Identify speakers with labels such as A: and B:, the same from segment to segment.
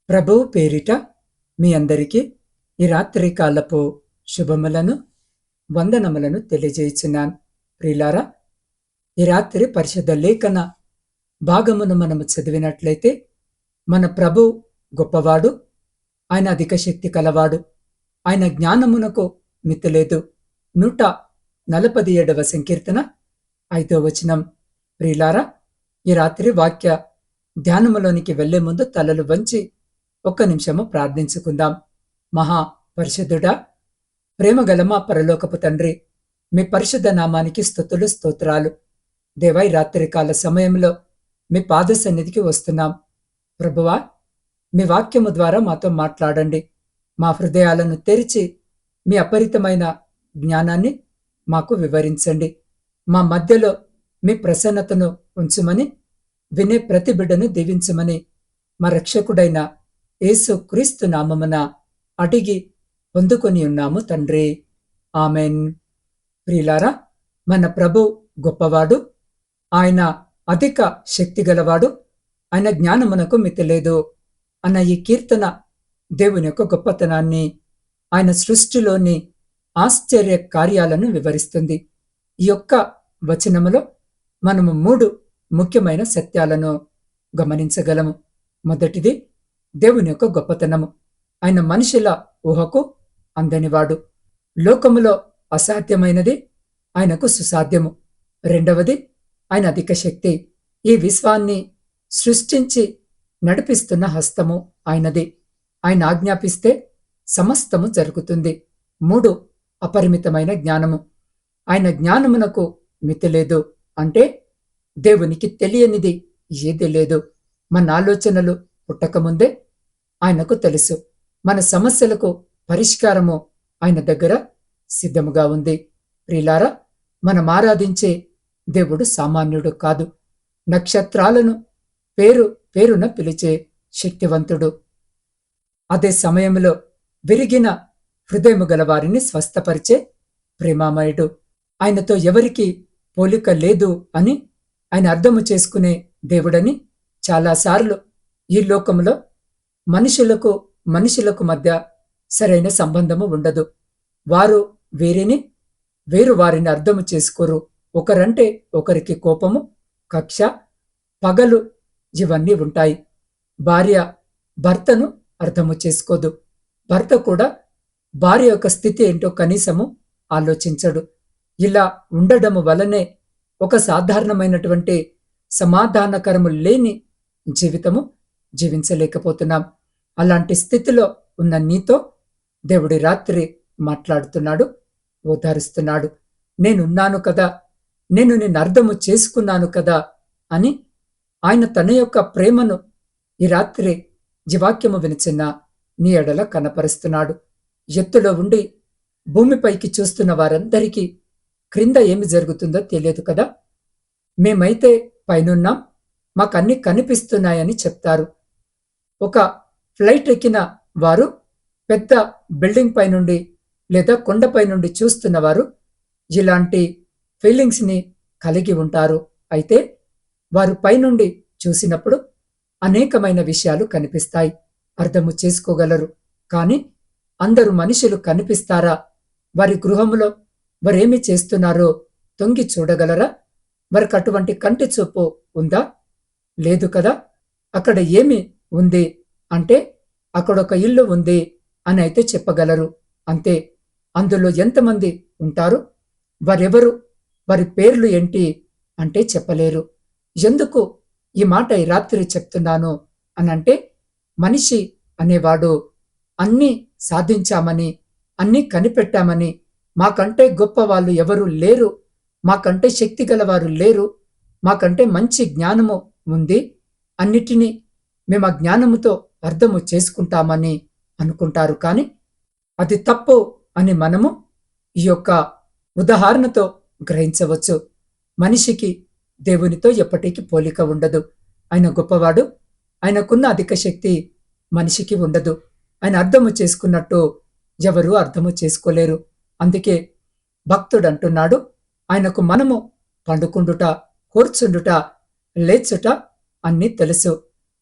A: ప్రభువు పేరిట మీ అందరికీ ఈ రాత్రి కాలపు శుభములను వందనములను తెలియజేయుచున్నాను. ప్రియులారా, ఈ రాత్రి పరిశుద్ధ లేఖన భాగమును మనము చదివినట్లయితే మన ప్రభు గొప్పవాడు, ఆయన అధిక శక్తి కలవాడు, ఆయన జ్ఞానమునకు మితిలేదు. 147వ సంకీర్తన 5వ వచనం. ప్రియులారా, ఈ రాత్రి వాక్య ధ్యానములోనికి వెళ్లే ముందు తలలు వంచి ఒక్క నిమిషము ప్రార్థించుకుందాం. మహా పరిశుద్ధుడా, ప్రేమగల మా పరలోకపు తండ్రి, మీ పరిశుద్ధ నామానికి స్తుతులు స్తోత్రాలు. దేవా, ఈ రాత్రికాల సమయంలో మీ పాద సన్నిధికి వస్తున్నాం. ప్రభువా, మీ వాక్యము ద్వారా మాతో మాట్లాడండి. మా హృదయాలను తెరిచి మీ అపరితమైన జ్ఞానాన్ని మాకు వివరించండి. మా మధ్యలో మీ ప్రసన్నతను ఉంచుమని, వినే ప్రతి బిడ్డను దీవించమని మా రక్షకుడైన యేసు క్రీస్తు నామమున అడిగి పొందుకొని ఉన్నాము తండ్రి, ఆమెన్. ప్రియులారా, మన ప్రభు గొప్పవాడు, ఆయన అధిక శక్తి గలవాడు, ఆయన జ్ఞానమునకు మితిలేదు అన్న ఈ కీర్తన దేవుని యొక్క గొప్పతనాన్ని, ఆయన సృష్టిలోని ఆశ్చర్య కార్యాలను వివరిస్తుంది. ఈ యొక్క వచనములో మనము 3 ముఖ్యమైన సత్యాలను గమనించగలము. మొదటిది, దేవుని యొక్క గొప్పతనము. ఆయన మనుషుల ఊహకు అందనివాడు. లోకములో అసాధ్యమైనది ఆయనకు సుసాధ్యము. రెండవది, ఆయన అధిక శక్తి. ఈ విశ్వాన్ని సృష్టించి నడిపిస్తున్న హస్తము ఆయనది. ఆయన ఆజ్ఞాపిస్తే సమస్తము జరుగుతుంది. 3, అపరిమితమైన జ్ఞానము. ఆయన జ్ఞానమునకు మితిలేదు. అంటే దేవునికి తెలియనిది ఏది లేదు. మన ఆలోచనలు పుట్టకముందే ఆయనకు తెలుసు. మన సమస్యలకు పరిష్కారము ఆయన దగ్గర సిద్ధముగా ఉంది. ప్రియులారా, మనం ఆరాధించే దేవుడు సామాన్యుడు కాదు. నక్షత్రాలను పేరున పిలిచే శక్తివంతుడు. అదే సమయంలో విరిగిన హృదయము గల వారిని స్వస్థపరిచే ప్రేమామయుడు. ఆయనతో ఎవరికి పోలిక లేదు అని ఆయన అర్థము చేసుకునే దేవుడని చాలాసార్లు ఈ లోకంలో మనుషులకు మధ్య సరైన సంబంధము ఉండదు. వారు వేరు వారిని అర్థము చేసుకోరు. ఒకరంటే ఒకరికి కోపము, కక్ష, పగలు ఇవన్నీ ఉంటాయి. భార్య భర్తను అర్థము చేసుకోదు. భర్త కూడా భార్య యొక్క స్థితి ఏంటో కనీసము ఆలోచించడు. ఇలా ఉండడము వలనే ఒక సాధారణమైనటువంటి సమాధానకరము లేని జీవితము జీవించలేకపోతున్నాం. అలాంటి స్థితిలో ఉన్న నీతో దేవుడి రాత్రి మాట్లాడుతున్నాడు, ఓదారుస్తున్నాడు. నేనున్నాను కదా, నేను నిన్ను అర్థము చేసుకున్నాను కదా అని ఆయన తన యొక్క ప్రేమను ఈ రాత్రి జీవాక్యము వినిచిన్న నీ ఎడల కనపరుస్తున్నాడు. ఎత్తులో ఉండి భూమిపైకి చూస్తున్న వారందరికీ క్రింద ఏమి జరుగుతుందో తెలియదు కదా. మేమైతే పైనున్నాం, మాకన్నీ కనిపిస్తున్నాయని చెప్తారు. ఒక ఫ్లైట్ ఎక్కిన వారు పెద్ద బిల్డింగ్ పైనుండి లేదా కొండపై నుండి చూస్తున్నవారు ఇలాంటి ఫీలింగ్స్ని కలిగి ఉంటారు. అయితే వారు పైనుండి చూసినప్పుడు అనేకమైన విషయాలు కనిపిస్తాయి, అర్థము చేసుకోగలరు. కానీ అందరూ మనుషులు కనిపిస్తారా? వారి గృహంలో వారేమి చేస్తున్నారో తొంగి చూడగలరా? వారికి అటువంటి కంటి చూపు ఉందా? లేదు కదా. అక్కడ ఏమి ఉంది అంటే అక్కడొక ఇల్లు ఉంది అని అయితే చెప్పగలరు. అంతే. అందులో ఎంతమంది ఉంటారు, వారెవరు, వారి పేర్లు ఏంటి అంటే చెప్పలేరు. ఎందుకు ఈ మాట ఈ రాత్రి చెప్తున్నాను అనంటే, మనిషి అనేవాడు అన్నీ సాధించామని, అన్నీ కనిపెట్టామని, మాకంటే గొప్ప వాళ్ళు ఎవరు లేరు, మాకంటే శక్తి గలవారు లేరు, మాకంటే మంచి జ్ఞానము ఉంది, అన్నిటినీ మేము ఆ జ్ఞానముతో అర్థము చేసుకుంటామని అనుకుంటారు. కానీ అది తప్పు అని మనము ఈ యొక్క ఉదాహరణతో గ్రహించవచ్చు. మనిషికి దేవునితో ఎప్పటికీ పోలిక ఉండదు. ఆయన గొప్పవాడు, ఆయనకున్న అధిక శక్తి మనిషికి ఉండదు. ఆయన అర్థము చేసుకున్నట్టు ఎవరు అర్థము చేసుకోలేరు. అందుకే భక్తుడు అంటున్నాడు, ఆయనకు మనము పండుకుండుట, కూర్చుండుట, లేచుట అన్నీ తెలుసు.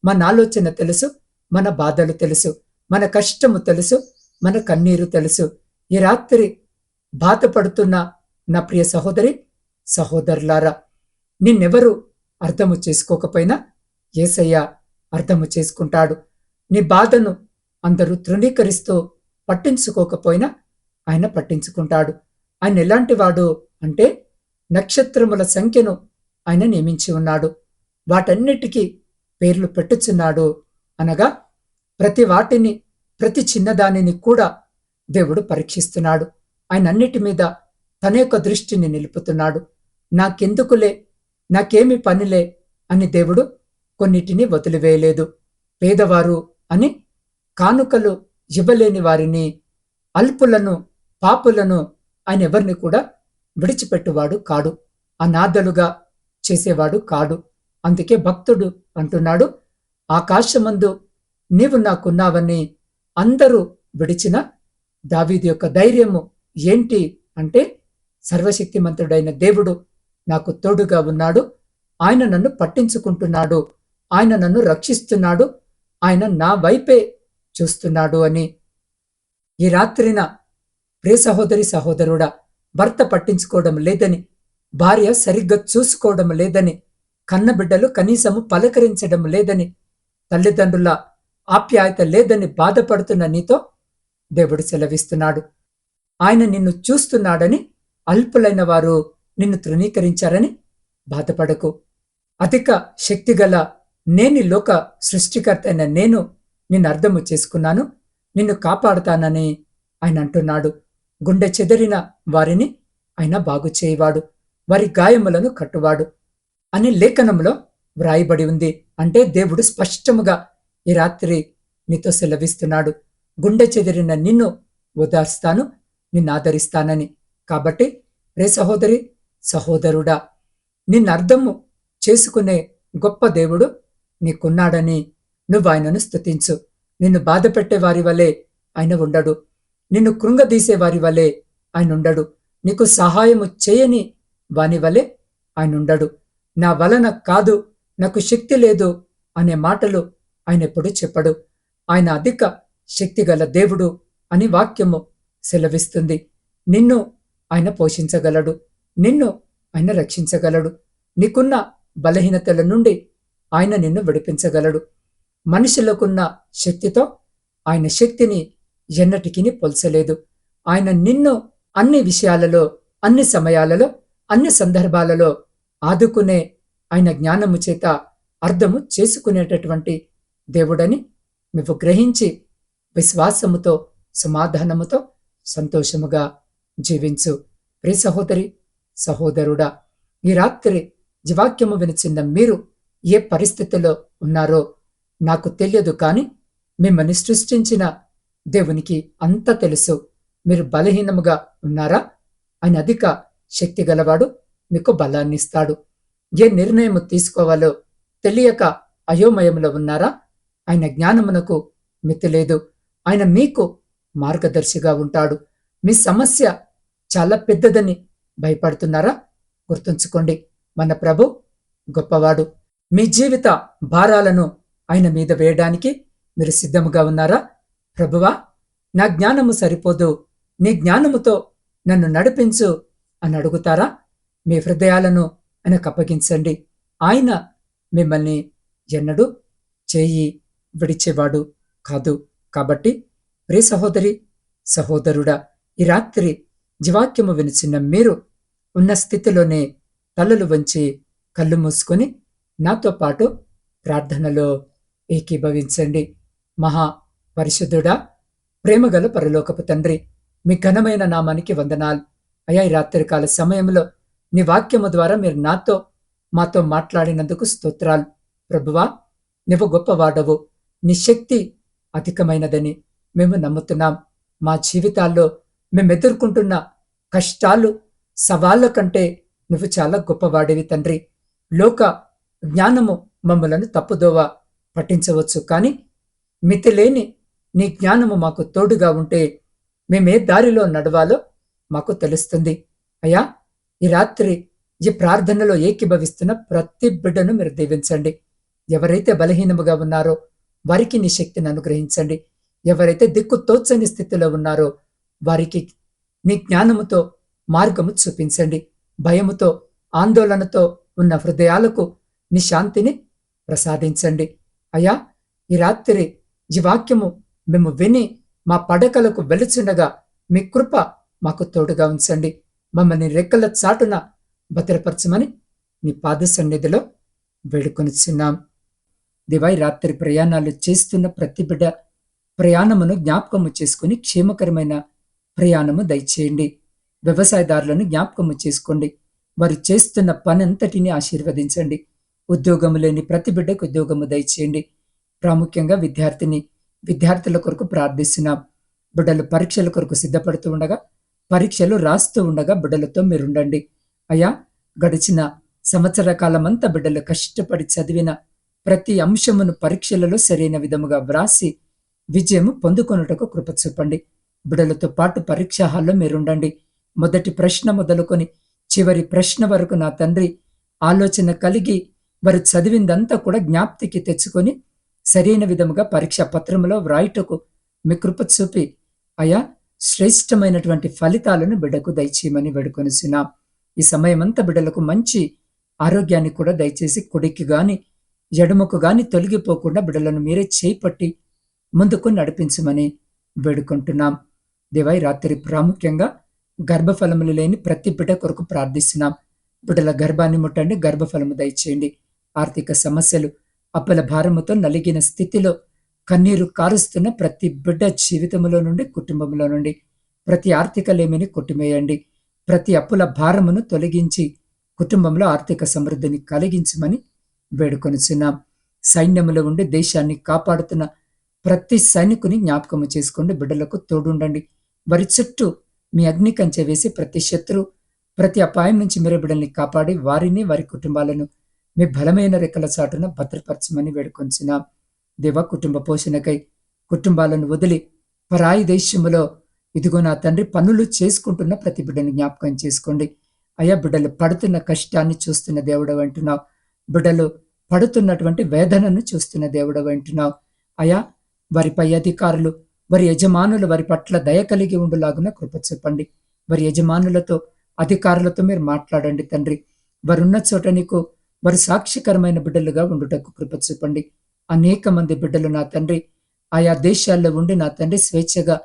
A: మన ఆలోచన తెలుసు, మన బాధలు తెలుసు, మన కష్టము తెలుసు, మన కన్నీరు తెలుసు. ఈ రాత్రి బాధపడుతున్న నా ప్రియ సహోదరి సహోదరులారా, నిన్నెవరు అర్థము చేసుకోకపోయినా యేసయ్య అర్థము చేసుకుంటాడు. నీ బాధను అందరూ తృణీకరిస్తూ పట్టించుకోకపోయినా ఆయన పట్టించుకుంటాడు. ఆయన ఎలాంటి వాడు అంటే, నక్షత్రముల సంఖ్యను ఆయన నియమించి ఉన్నాడు, వాటన్నిటికీ పేర్లు పెట్టుచున్నాడు. అనగా ప్రతి వాటిని, ప్రతి చిన్నదానిని కూడా దేవుడు పరీక్షిస్తున్నాడు. ఆయన అన్నిటి మీద తన యొక్క దృష్టిని నిలుపుతున్నాడు. నాకెందుకులే, నాకేమి పనిలే అని దేవుడు కొన్నిటిని వదిలివేయలేదు. పేదవారు అని, కానుకలు ఇవ్వలేని వారిని, అల్పులను, పాపులను ఆయన ఎవరిని కూడా విడిచిపెట్టువాడు కాడు, అనాథలుగా చేసేవాడు కాడు. అందుకే భక్తుడు అంటున్నాడు, ఆకాశమందు నీవు నాకున్నావని అందరూ విడిచిన దావీదు యొక్క ధైర్యము ఏంటి అంటే, సర్వశక్తిమంతుడైన దేవుడు నాకు తోడుగా ఉన్నాడు, ఆయన నన్ను పట్టించుకుంటున్నాడు, ఆయన నన్ను రక్షిస్తున్నాడు, ఆయన నా వైపే చూస్తున్నాడు అని. ఈ రాత్రిన ప్రియ సహోదరి సహోదరుడా, భర్త పట్టించుకోవడం లేదని, భార్య సరిగ్గా చూసుకోవడం లేదని, కన్నబిడ్డలు కనీసము పలకరించడం లేదని, తల్లిదండ్రుల ఆప్యాయత లేదని బాధపడుతున్న నీతో దేవుడు సెలవిస్తున్నాడు. ఆయన నిన్ను చూస్తున్నాడని, అల్పులైన వారు నిన్ను తృణీకరించారని బాధపడకు. అధిక శక్తిగల నేని లోక సృష్టికర్త అయిన నేను నిన్ను అర్థము చేసుకున్నాను, నిన్ను కాపాడుతానని ఆయన అంటున్నాడు. గుండె చెదిరిన వారిని ఆయన బాగు చేయవాడు, వారి గాయములను కట్టువాడు అని లేఖనంలో వ్రాయబడి ఉంది. అంటే దేవుడు స్పష్టముగా ఈ రాత్రి నీతో సెలవిస్తున్నాడు, గుండె చెదిరిన నిన్ను ఓదార్స్తాను, నిన్ను ఆదరిస్తానని. కాబట్టి రే సహోదరి సహోదరుడా, నిన్ను అర్థము చేసుకునే గొప్ప దేవుడు నీకున్నాడని నువ్వు ఆయనను స్తుతించు. నిన్ను బాధ పెట్టే వారి వలె ఆయన ఉండడు, నిన్ను కృంగదీసే వారి వలె ఆయన ఉండడు, నీకు సహాయము చేయని వాని వలె ఆయన ఉండడు. నా వలన కాదు, నాకు శక్తి లేదు అనే మాటలు ఆయన ఎప్పుడు చెప్పడు. ఆయన అధిక శక్తిగల దేవుడు అని వాక్యము సెలవిస్తుంది. నిన్ను ఆయన పోషించగలడు, నిన్ను ఆయన రక్షించగలడు, నీకున్న బలహీనతల నుండి ఆయన నిన్ను విడిపించగలడు. మనుషులకున్న శక్తితో ఆయన శక్తిని ఎన్నటికీ పోల్చలేదు. ఆయన నిన్ను అన్ని విషయాలలో, అన్ని సమయాలలో, అన్ని సందర్భాలలో ఆదుకునే ఆయన జ్ఞానము చేత అర్థము చేసుకునేటటువంటి దేవుడని నువ్వు గ్రహించి విశ్వాసముతో, సమాధానముతో, సంతోషముగా జీవించు. ప్రియ సహోదరి సహోదరుడా, ఈ రాత్రి జీవాక్యము వినిచిన్న మీరు ఏ పరిస్థితిలో ఉన్నారో నాకు తెలియదు, కానీ మిమ్మల్ని సృష్టించిన దేవునికి అంత తెలుసు. మీరు బలహీనముగా ఉన్నారా? ఆయన అధిక శక్తి గలవాడు, మీకు బలాన్నిస్తాడు. ఏ నిర్ణయము తీసుకోవాలో తెలియక అయోమయంలో ఉన్నారా? ఆయన జ్ఞానమునకు మితిలేదు. ఆయన మీకు మార్గదర్శిగా ఉంటాడు. మీ సమస్య చాలా పెద్దదని భయపడుతున్నారా? గుర్తుంచుకోండి, మన ప్రభు గొప్పవాడు. మీ జీవిత భారాలను ఆయన మీద వేయడానికి మీరు సిద్ధముగా ఉన్నారా? ప్రభువా, నా జ్ఞానము సరిపోదు, నీ జ్ఞానముతో నన్ను నడిపించు అని అడుగుతారా? మీ హృదయాలను ఆయనకు అప్పగించండి. ఆయన మిమ్మల్ని ఎన్నడూ చేయి విడిచేవాడు కాదు. కాబట్టి ప్రియ సహోదరి సహోదరుడా, ఈ రాత్రి జీవాక్యము వినిచిన మీరు ఉన్న స్థితిలోనే తలలు వంచి కళ్ళు మూసుకొని నాతో పాటు ప్రార్థనలో ఏకీభవించండి. మహా పరిశుద్ధుడా, ప్రేమగల పరలోకపు తండ్రి, మీ ఘనమైన నామానికి వందనాలు అయ్యా. ఈ రాత్రికాల సమయంలో నీ వాక్యము ద్వారా మీరు మాతో మాట్లాడినందుకు స్తోత్రాలు. ప్రభువా, నువ్వు గొప్పవాడవు, నీ శక్తి అధికమైనదని మేము నమ్ముతున్నాం. మా జీవితాల్లో మేము ఎదుర్కొంటున్న కష్టాలు, సవాళ్ల కంటే నువ్వు చాలా గొప్పవాడివి తండ్రి. లోక జ్ఞానము మమ్మలను తప్పుదోవ పట్టించవచ్చు, కానీ మితిలేని నీ జ్ఞానము మాకు తోడుగా ఉంటే మేమే దారిలో నడవాలో మాకు తెలుస్తుంది. అయ్యా, ఈ రాత్రి ఈ ప్రార్థనలో ఏకీభవిస్తున్న ప్రతి బిడ్డను మీరు దీవించండి. ఎవరైతే బలహీనముగా ఉన్నారో వారికి నీ శక్తిని అనుగ్రహించండి. ఎవరైతే దిక్కు తోచని స్థితిలో ఉన్నారో వారికి నీ జ్ఞానముతో మార్గము చూపించండి. భయముతో ఆందోళనతో ఉన్న హృదయాలకు నీ శాంతిని ప్రసాదించండి. అయ్యా, ఈ రాత్రి ఈ వాక్యము మేము విని మా పడకలకు వెలుచుండగా మీ కృప మాకు తోడుగా ఉంచండి. మమ్మల్ని రెక్కల చాటున భద్రపరచమని నీ పాద సన్నిధిలో వేడుకొనిచున్నాం. దివాయి రాత్రి ప్రయాణాలు చేస్తున్న ప్రతి బిడ్డ ప్రయాణమును జ్ఞాపకము చేసుకుని క్షేమకరమైన ప్రయాణము దయచేయండి. వ్యవసాయదారులను జ్ఞాపకము చేసుకోండి. వారు చేస్తున్న పనంతటిని ఆశీర్వదించండి. ఉద్యోగము లేని ప్రతి బిడ్డకు ఉద్యోగము దయచేయండి. ప్రాముఖ్యంగా విద్యార్థుల కొరకు ప్రార్థిస్తున్నాం. బిడ్డలు పరీక్షల కొరకు సిద్ధపడుతూ ఉండగా, పరీక్షలు రాస్తూ ఉండగా బిడ్డలతో మీరుండండి. అయ్యా, గడిచిన సంవత్సర కాలమంతా బిడ్డలు కష్టపడి చదివిన ప్రతి అంశమును పరీక్షలలో సరైన విధముగా వ్రాసి విజయము పొందుకొనుటకు కృప చూపండి. బిడ్డలతో పాటు పరీక్షా హాల్లో మీరుండండి. మొదటి ప్రశ్న మొదలుకొని చివరి ప్రశ్న వరకు నా తండ్రి ఆలోచన కలిగి వారు చదివిందంతా కూడా జ్ఞాప్తికి తెచ్చుకొని సరైన విధముగా పరీక్షా పత్రములో వ్రాయుటకు మీ కృప చూపి అయా శ్రేష్టమైనటువంటి ఫలితాలను బిడ్డకు దయచేయమని వేడుకొనిచున్నాం. ఈ సమయమంతా బిడ్డలకు మంచి ఆరోగ్యాన్ని కూడా దయచేసి కుడికి గాని ఎడమకు గాని తొలగిపోకుండా బిడ్డలను మీరే చేపట్టి ముందుకు నడిపించమని వేడుకుంటున్నాం. దేవా, రాత్రి ప్రాముఖ్యంగా గర్భఫలములు లేని ప్రతి బిడ్డ కొరకు ప్రార్థిస్తున్నాం. బిడ్డల గర్భాన్ని ముట్టండి, గర్భఫలము దయచేయండి. ఆర్థిక సమస్యలు అప్పుల భారముతో నలిగిన స్థితిలో కన్నీరు కారుస్తున్న ప్రతి బిడ్డ జీవితంలో నుండి, కుటుంబంలో నుండి ప్రతి ఆర్థిక లేమిని కొట్టిమేయండి. ప్రతి అప్పుల భారమును తొలగించి కుటుంబంలో ఆర్థిక సమృద్ధిని కలిగించమని వేడుకొనిచున్నాం. సైన్యములో ఉండి దేశాన్ని కాపాడుతున్న ప్రతి సైనికుని జ్ఞాపకము చేసుకోండి. బిడ్డలకు తోడుండండి. వారి చుట్టూ మీ అగ్ని కంచె వేసి ప్రతి శత్రు, ప్రతి అపాయం నుంచి మీరు బిడ్డల్ని కాపాడి వారిని, వారి కుటుంబాలను మీ బలమైన రెక్కల చాటున భద్రపరచమని వేడుకొంచున్నాం. దేవ, కుటుంబ పోషణకై కుటుంబాలను వదిలి పరాయి దేశములో ఇదిగో నా తండ్రి పనులు చేసుకుంటున్న ప్రతి బిడ్డను జ్ఞాపకం చేసుకోండి. అయ్యా, బిడ్డలు పడుతున్న కష్టాన్ని చూస్తున్న దేవుడవు అంటున్నావు. బిడ్డలు పడుతున్నటువంటి వేదనను చూస్తున్న దేవుడవు అంటున్నావు. అయ్యా, వారి పై అధికారులు, వారి యజమానులు వారి పట్ల దయ కలిగి ఉండులాగున కృప చెప్పండి. వారి యజమానులతో, అధికారులతో మీరు మాట్లాడండి తండ్రి. వారున్న చోట నీకు వారు సాక్షికరమైన బిడ్డలుగా ఉండుటకు కృప చూపండి. అనేక మంది బిడ్డలు నా తండ్రి ఆయా దేశాల్లో ఉండి నా తండ్రి స్వేచ్ఛగా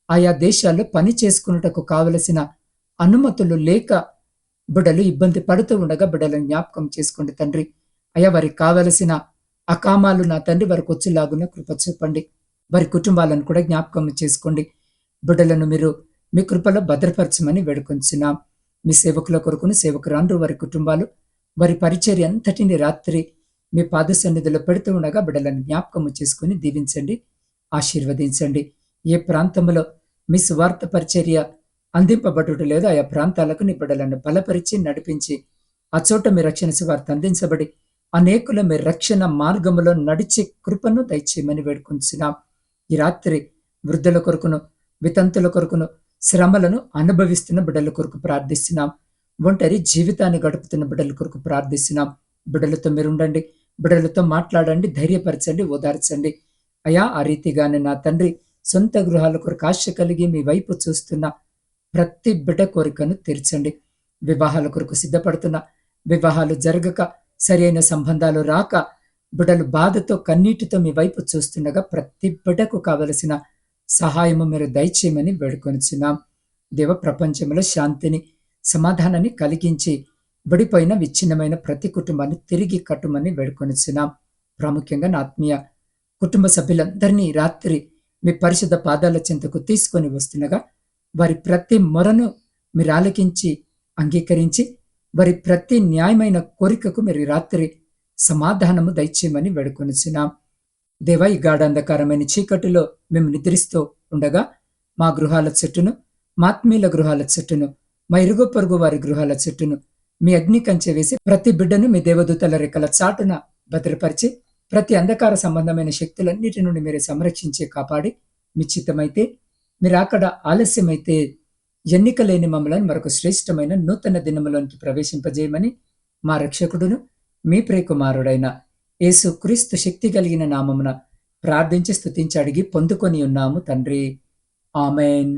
A: ఆయా దేశాల్లో పని చేసుకున్నటకు కావలసిన అనుమతులు లేక బిడ్డలు ఇబ్బంది పడుతూ ఉండగా బిడ్డలను జ్ఞాపకం చేసుకోండి తండ్రి. అయ్యా, వారికి కావలసిన అకామాలు నా తండ్రి వారికి వచ్చేలాగున కృప చూపండి. వారి కుటుంబాలను కూడా జ్ఞాపకం చేసుకోండి. బిడ్డలను మీరు మీ కృపలో భద్రపరచమని వేడుకొంచున్నాం. మీ సేవకుల కొరకును సేవకురాండ్రు వారి కుటుంబాలు వారి పరిచర్య అంతటిని రాత్రి మీ పాద సన్నిధిలో పెడుతూ ఉండగా బిడ్డలను జ్ఞాపకము చేసుకుని దీవించండి, ఆశీర్వదించండి. ఏ ప్రాంతంలో మీ సువార్త పరిచర్య అందింపబడుట లేదో ఆయా ప్రాంతాలకు నీ బిడ్డలను బలపరిచి నడిపించి ఆ చోట మీ రక్షణ సువార్త అందించబడి అనేకుల మీ రక్షణ మార్గములో నడిచే కృపను దయచేయమని వేడుకొంచున్నాం. ఈ రాత్రి వృద్ధుల కొరకును, వితంతుల కొరకును, శ్రమలను అనుభవిస్తున్న బిడ్డల కొరకు ప్రార్థిస్తున్నాం. ఒంటరి జీవితాన్ని గడుపుతున్న బిడ్డల కొరకు ప్రార్థిస్తున్నాం. బిడ్డలతో మీరుండండి, బిడ్డలతో మాట్లాడండి, ధైర్యపరచండి, ఓదార్చండి. అయా, ఆ రీతిగానే నా తండ్రి సొంత గృహాల కొరకు ఆశ కలిగి మీ వైపు చూస్తున్న ప్రతి బిడ్డ కోరికను తీర్చండి. వివాహాల కొరకు సిద్ధపడుతున్న, వివాహాలు జరగక సరైన సంబంధాలు రాక బిడ్డలు బాధతో కన్నీటితో మీ వైపు చూస్తుండగా ప్రతి బిడ్డకు కావలసిన సహాయము మీరు దయచేయమని వేడుకొనిచున్నాం. దేవ, ప్రపంచంలో శాంతిని, సమాధానాన్ని కలిగించి విడిపోయిన విచ్ఛిన్నమైన ప్రతి కుటుంబాన్ని తిరిగి కట్టుమని వేడుకొనిచున్నాం. ప్రాముఖ్యంగా నా ఆత్మీయ కుటుంబ సభ్యులందరినీ రాత్రి మీ పరిశుద్ధ పాదాల చెంతకు తీసుకొని వస్తుండగా వారి ప్రతి మొరను మీరు ఆలకించి అంగీకరించి వారి ప్రతి న్యాయమైన కోరికకు మీరు రాత్రి సమాధానము దయచేయమని వేడుకొనిచున్నాం. దేవా, ఈ గాఢాంధకారమైన చీకటిలో మేము నిద్రిస్తూ ఉండగా మా గృహాల చుట్టూను, మా ఆత్మీయుల గృహాల చుట్టూను, మా ఇరుగు పొరుగు వారి గృహాల చుట్టూను మీ అగ్ని కంచె వేసి ప్రతి బిడ్డను మీ దేవదూతల రెక్కల చాటున భద్రపరిచి ప్రతి అంధకార సంబంధమైన శక్తులన్నిటి నుండి మీరు సంరక్షించి కాపాడి మీ చిత్తమైతే మీరు అక్కడ ఆలస్యమైతే ఎన్నిక లేని మమ్మలను మరొక శ్రేష్టమైన నూతన దినములోనికి ప్రవేశింపజేయమని మా రక్షకుడును మీ ప్రియకుమారుడైన యేసు క్రీస్తు శక్తి కలిగిన నామమున ప్రార్థించి స్తుతించి అడిగి పొందుకొని ఉన్నాము తండ్రి. ఆమెన్.